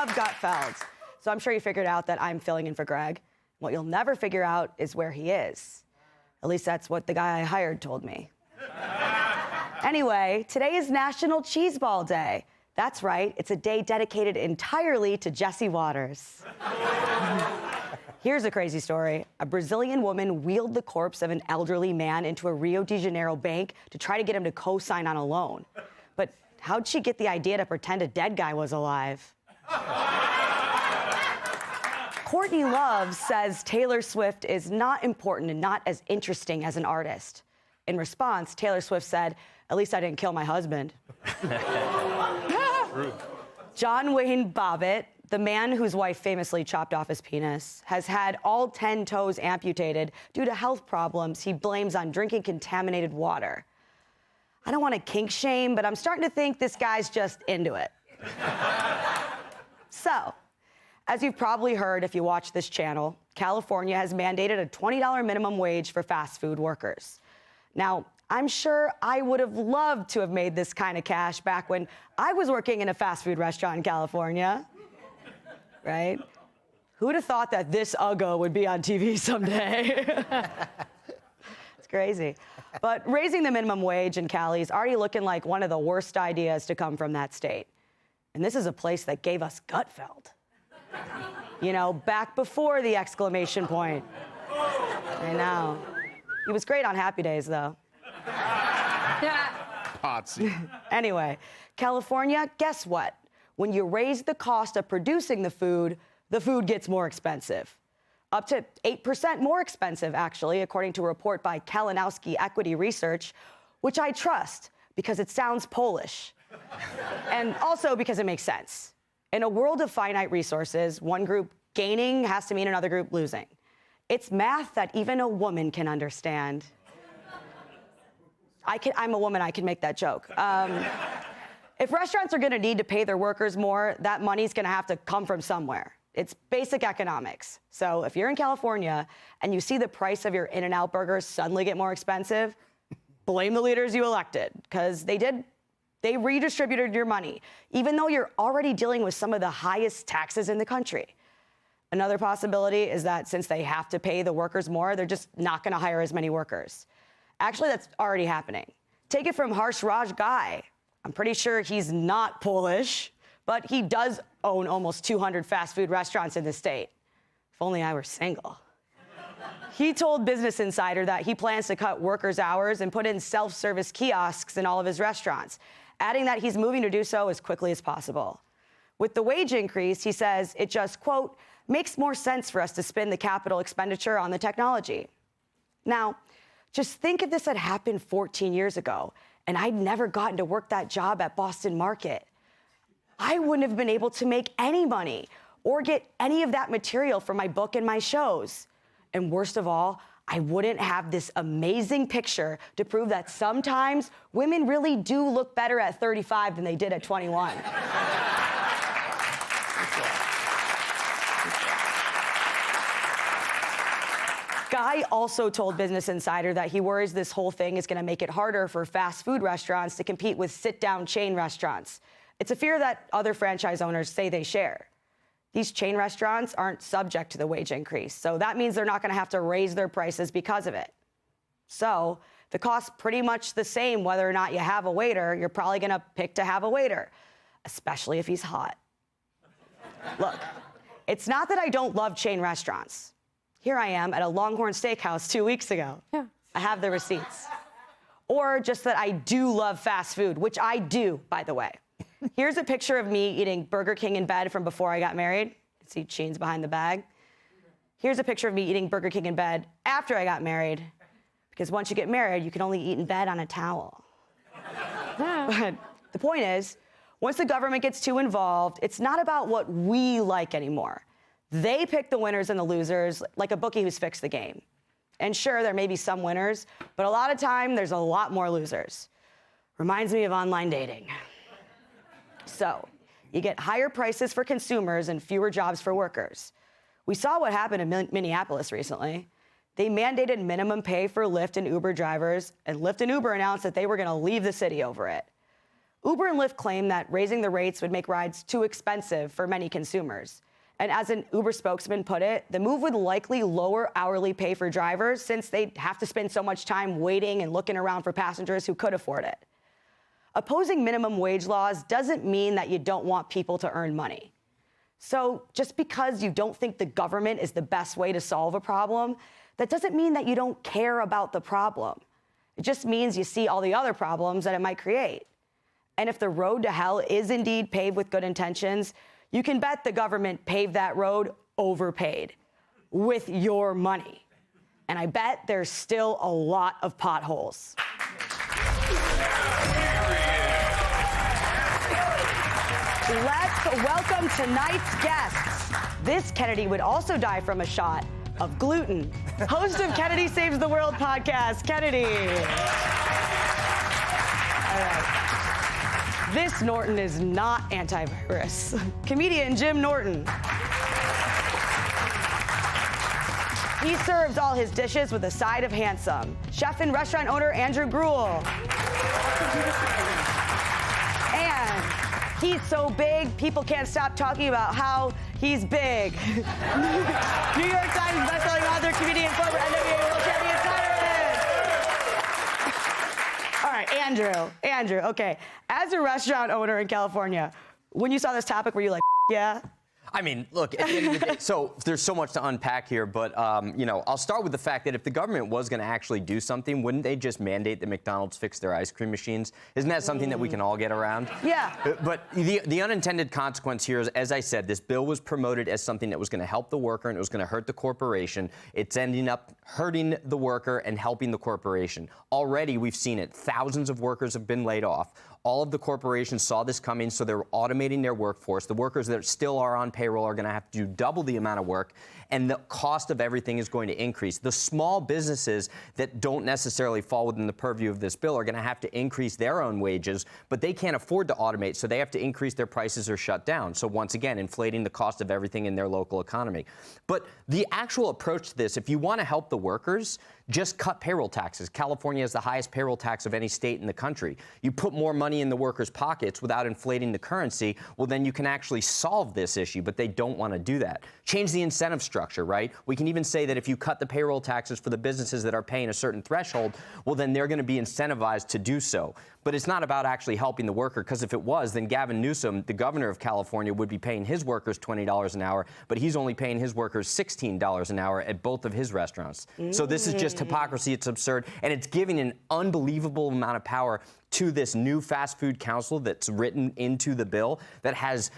of Gutfeld. So I'm sure you figured out that I'm filling in for Greg. What you'll never figure out is where he is. At least that's what the guy I hired told me. Anyway, today is National Cheese Ball Day. That's right, it's a day dedicated entirely to Jesse Waters. Here's a crazy story. A Brazilian woman wheeled the corpse of an elderly man into a Rio de Janeiro bank to try to get him to co-sign on a loan. But how'd she get the idea to pretend a dead guy was alive? Courtney Love says Taylor Swift is not important and not as interesting as an artist. In response, Taylor Swift said, "At least I didn't kill my husband." John Wayne Bobbitt, the man whose wife famously chopped off his penis, has had all 10 toes amputated due to health problems he blames on drinking contaminated water. I don't want to kink shame, but I'm starting to think this guy's just into it. So, as you've probably heard if you watch this channel, California has mandated a $20 minimum wage for fast food workers. Now, I'm sure I would have loved to have made this kind of cash back when I was working in a fast food restaurant in California, right? Who'd have thought that this uggo would be on TV someday? It's crazy. But raising the minimum wage in Cali is already looking like one of the worst ideas to come from that state. And this is a place that gave us Gutfeld. You know, back before the exclamation point. I know. He was great on Happy Days, though. Potsy. Anyway, California, guess what? When you raise the cost of producing the food gets more expensive. Up to 8% more expensive, actually, according to a report by Kalinowski Equity Research, which I trust because it sounds Polish. And also because it makes sense. In a world of finite resources, one group gaining has to mean another group losing. It's math that even a woman can understand. I'm a woman, I can make that joke. If restaurants are gonna need to pay their workers more, that money's gonna have to come from somewhere. It's basic economics. So if you're in California and you see the price of your In-N-Out burgers suddenly get more expensive, blame the leaders you elected, because they redistributed your money, even though you're already dealing with some of the highest taxes in the country. Another possibility is that since they have to pay the workers more, they're just not gonna hire as many workers. Actually, that's already happening. Take it from Harsh Raj Guy. I'm pretty sure he's not Polish, but he does own almost 200 fast food restaurants in the state. If only I were single. He told Business Insider that he plans to cut workers' hours and put in self-service kiosks in all of his restaurants, adding that he's moving to do so as quickly as possible. With the wage increase, he says it just, quote, makes more sense for us to spend the capital expenditure on the technology. Now, just think if this had happened 14 years ago and I'd never gotten to work that job at Boston Market. I wouldn't have been able to make any money or get any of that material for my book and my shows. And worst of all, I wouldn't have this amazing picture to prove that sometimes women really do look better at 35 than they did at 21. Guy also told Business Insider that he worries this whole thing is going to make it harder for fast food restaurants to compete with sit-down chain restaurants. It's a fear that other franchise owners say they share. These chain restaurants aren't subject to the wage increase, so that means they're not going to have to raise their prices because of it. So the cost's pretty much the same whether or not you have a waiter. You're probably going to pick to have a waiter, especially if he's hot. Look, it's not that I don't love chain restaurants. Here I am at a Longhorn Steakhouse 2 weeks ago. Yeah. I have the receipts. Or just that I do love fast food, which I do, by the way. Here's a picture of me eating Burger King in bed from before I got married. You can see Sheen's behind the bag. Here's a picture of me eating Burger King in bed after I got married. Because once you get married, you can only eat in bed on a towel. But the point is, once the government gets too involved, it's not about what we like anymore. They pick the winners and the losers like a bookie who's fixed the game. And sure, there may be some winners, but a lot of time, there's a lot more losers. Reminds me of online dating. So, you get higher prices for consumers and fewer jobs for workers. We saw what happened in Minneapolis recently. They mandated minimum pay for Lyft and Uber drivers, and Lyft and Uber announced that they were going to leave the city over it. Uber and Lyft claim that raising the rates would make rides too expensive for many consumers. And as an Uber spokesman put it, the move would likely lower hourly pay for drivers since they'd have to spend so much time waiting and looking around for passengers who could afford it. Opposing minimum wage laws doesn't mean that you don't want people to earn money. So just because you don't think the government is the best way to solve a problem, that doesn't mean that you don't care about the problem. It just means you see all the other problems that it might create. And if the road to hell is indeed paved with good intentions, you can bet the government paved that road overpaid with your money. And I bet there's still a lot of potholes. Let's welcome tonight's guests. This Kennedy would also die from a shot of gluten. Host of Kennedy Saves the World podcast, Kennedy. All right. This Norton is not antivirus. Comedian Jim Norton. He serves all his dishes with a side of handsome. Chef and restaurant owner Andrew Gruel. And he's so big, people can't stop talking about how he's big. New York Times bestselling author, comedian, former NWA World Champion, All right, Andrew, okay. As a restaurant owner in California, when you saw this topic, were you like, yeah? I mean, look, at the end of the day, so there's so much to unpack here, but, I'll start with the fact that if the government was going to actually do something, wouldn't they just mandate that McDonald's fix their ice cream machines? Isn't that something that we can all get around? Yeah. But the unintended consequence here is, as I said, this bill was promoted as something that was going to help the worker and it was going to hurt the corporation. It's ending up hurting the worker and helping the corporation. Already, we've seen it. Thousands of workers have been laid off. All of the corporations saw this coming, so they're automating their workforce. The workers that still are on payroll are going to have to do double the amount of work, and the cost of everything is going to increase. The small businesses that don't necessarily fall within the purview of this bill are going to have to increase their own wages, but they can't afford to automate, so they have to increase their prices or shut down. So once again, inflating the cost of everything in their local economy. But the actual approach to this, if you want to help the workers, just cut payroll taxes. California has the highest payroll tax of any state in the country. You put more money in the workers' pockets without inflating the currency, well, then you can actually solve this issue, but they don't want to do that. Change the incentive structure, right? We can even say that if you cut the payroll taxes for the businesses that are paying a certain threshold, well, then they're going to be incentivized to do so. But it's not about actually helping the worker, because if it was, then Gavin Newsom, the governor of California, would be paying his workers $20 an hour, but he's only paying his workers $16 an hour at both of his restaurants. So this is just hypocrisy. It's absurd, and it's giving an unbelievable amount of power to this new fast food council that's written into the bill that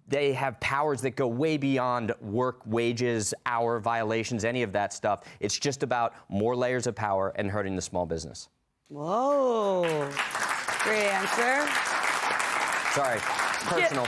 they have powers that go way beyond work, wages, hour violations, any of that stuff. It's just about more layers of power and hurting the small business. Whoa. Great answer. Sorry, personal.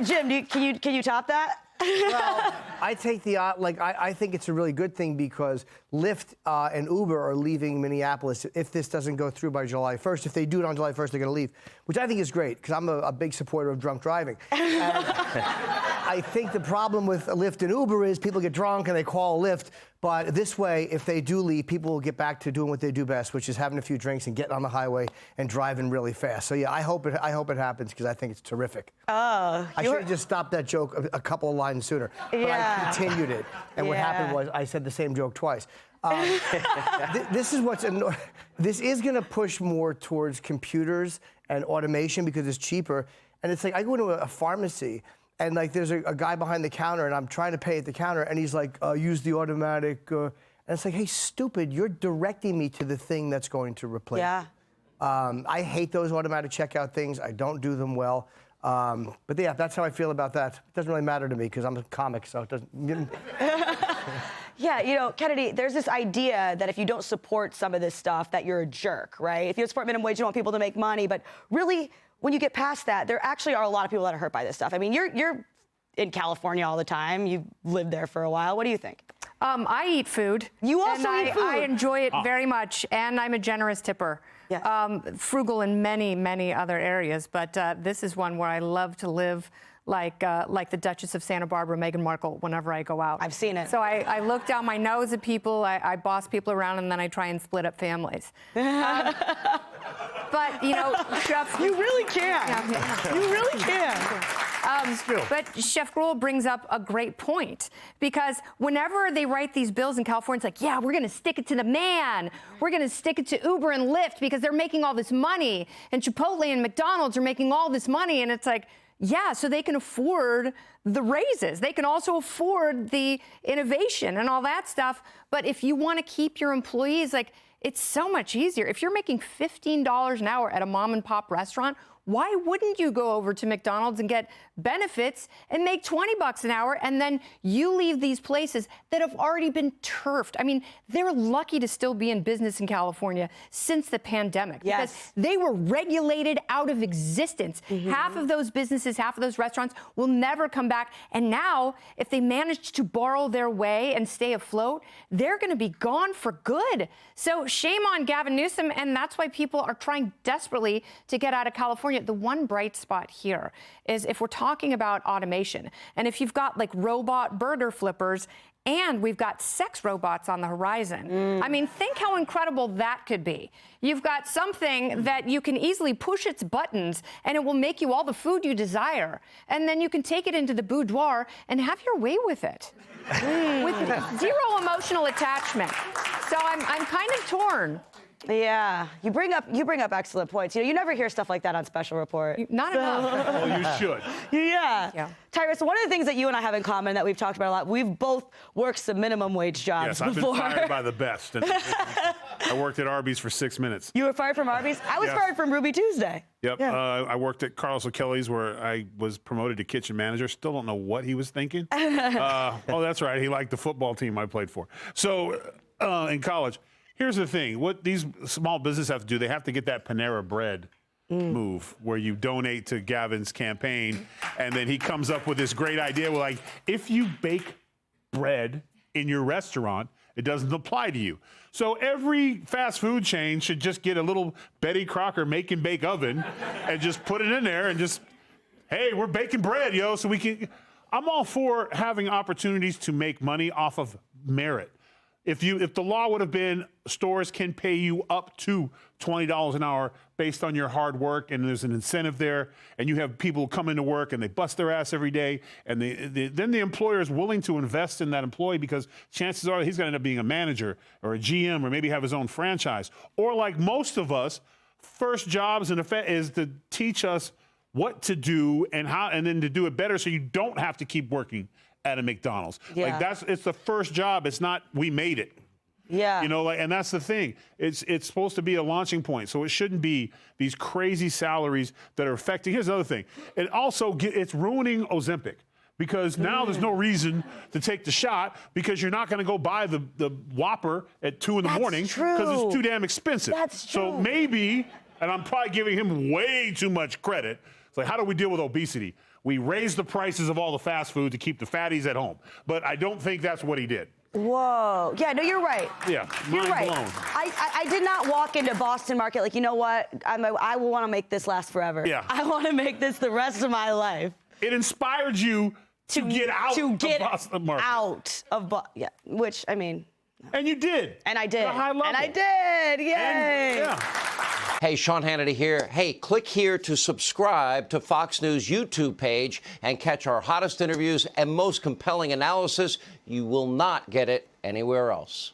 Jim, can you top that? Well, I take I think it's a really good thing because Lyft and Uber are leaving Minneapolis if this doesn't go through by July 1st. If they do it on July 1st, they're going to leave, which I think is great because I'm a big supporter of drunk driving. And I think the problem with Lyft and Uber is people get drunk and they call Lyft. But this way, if they do leave, people will get back to doing what they do best, which is having a few drinks and getting on the highway and driving really fast. So yeah, I hope it happens because I think it's terrific. I should have just stopped that joke a couple of lines sooner, but I continued it. And what happened was I said the same joke twice. This is this is going to push more towards computers and automation because it's cheaper. And it's like I go into a pharmacy. And there's a guy behind the counter, and I'm trying to pay at the counter, and he's like, use the automatic. And it's like, hey, stupid, you're directing me to the thing that's going to replace. Yeah. I hate those automatic checkout things. I don't do them well. But yeah, that's how I feel about that. It doesn't really matter to me because I'm a comic, so it doesn't. Yeah, Kennedy, there's this idea that if you don't support some of this stuff, that you're a jerk, right? If you don't support minimum wage, you don't want people to make money. But really, when you get past that, there actually are a lot of people that are hurt by this stuff. I mean, you're in California all the time. You've lived there for a while. What do you think? I eat food. You also eat food. I enjoy it very much, and I'm a generous tipper. Yeah. Frugal in many, many other areas, but this is one where I love to live like the Duchess of Santa Barbara, Meghan Markle, whenever I go out. I've seen it. So I look down my nose at people, I boss people around, and then I try and split up families. But, you know, Chef... You really can. You really can. But Chef Gruhl brings up a great point, because whenever they write these bills in California, it's like, yeah, we're going to stick it to the man. We're going to stick it to Uber and Lyft because they're making all this money. And Chipotle and McDonald's are making all this money. And it's like, yeah, so they can afford the raises. They can also afford the innovation and all that stuff. But if you want to keep your employees, like, it's so much easier. If you're making $15 an hour at a mom and pop restaurant, why wouldn't you go over to McDonald's and get benefits and make $20 an hour, and then you leave these places that have already been turfed? I mean, they're lucky to still be in business in California since the pandemic, because they were regulated out of existence. Half of those businesses, half of those restaurants will never come back. And now, if they manage to borrow their way and stay afloat, they're going to be gone for good. So shame on Gavin Newsom, and that's why people are trying desperately to get out of California. The one bright spot here is if we're talking about automation, and if you've got like robot burger flippers, and we've got sex robots on the horizon. I mean, think how incredible that could be. You've got something that you can easily push its buttons, and it will make you all the food you desire. And then you can take it into the boudoir and have your way with it. With zero emotional attachment. So I'm kind of torn. Yeah, you bring up excellent points. You know, you never hear stuff like that on Special Report. Not enough. Oh, you should. Yeah. Tyrus, one of the things that you and I have in common that we've talked about a lot, we've both worked some minimum wage jobs before. Yes, I've been fired by the best. And I worked at Arby's for 6 minutes. You were fired from Arby's? I was fired from Ruby Tuesday. Yep. Yeah. I worked at Carlos O'Kelly's, where I was promoted to kitchen manager. Still don't know what he was thinking. Oh, that's right. He liked the football team I played for. So in college, here's the thing. What these small businesses have to do, they have to get that Panera Bread move where you donate to Gavin's campaign, and then he comes up with this great idea where, like, if you bake bread in your restaurant, it doesn't apply to you. So every fast food chain should just get a little Betty Crocker make and bake oven and just put it in there and just, hey, we're baking bread, yo, so we can. I'm all for having opportunities to make money off of merit. If the law would have been stores can pay you up to $20 an hour based on your hard work, and there's an incentive there, and you have people come into work and they bust their ass every day, and then the employer is willing to invest in that employee, because chances are he's going to end up being a manager or a GM or maybe have his own franchise. Or like most of us, first jobs in effect is to teach us what to do and how, and then to do it better so you don't have to keep working at a McDonald's. Yeah. Like it's the first job. It's not we made it. Yeah. You know, like, and that's the thing. It's supposed to be a launching point. So it shouldn't be these crazy salaries that are affecting. Here's another thing. It also it's ruining Ozempic, because now there's no reason to take the shot, because you're not going to go buy the Whopper at 2 in the morning because it's too damn expensive. That's true. So maybe, and I'm probably giving him way too much credit. It's like, how do we deal with obesity? We raise the prices of all the fast food to keep the fatties at home. But I don't think that's what he did. Whoa. Yeah, no, you're right. Yeah, You're right. blown. I did not walk into Boston Market like, you know what? I will want to make this last forever. Yeah. I want to make this the rest of my life. It inspired you to get out of Boston Market. Yeah, which, I mean. And you did. And I did. At a high level. And I did. Yay. And, yeah. Hey, Sean Hannity here. Hey, click here to subscribe to Fox News YouTube page and catch our hottest interviews and most compelling analysis. You will not get it anywhere else.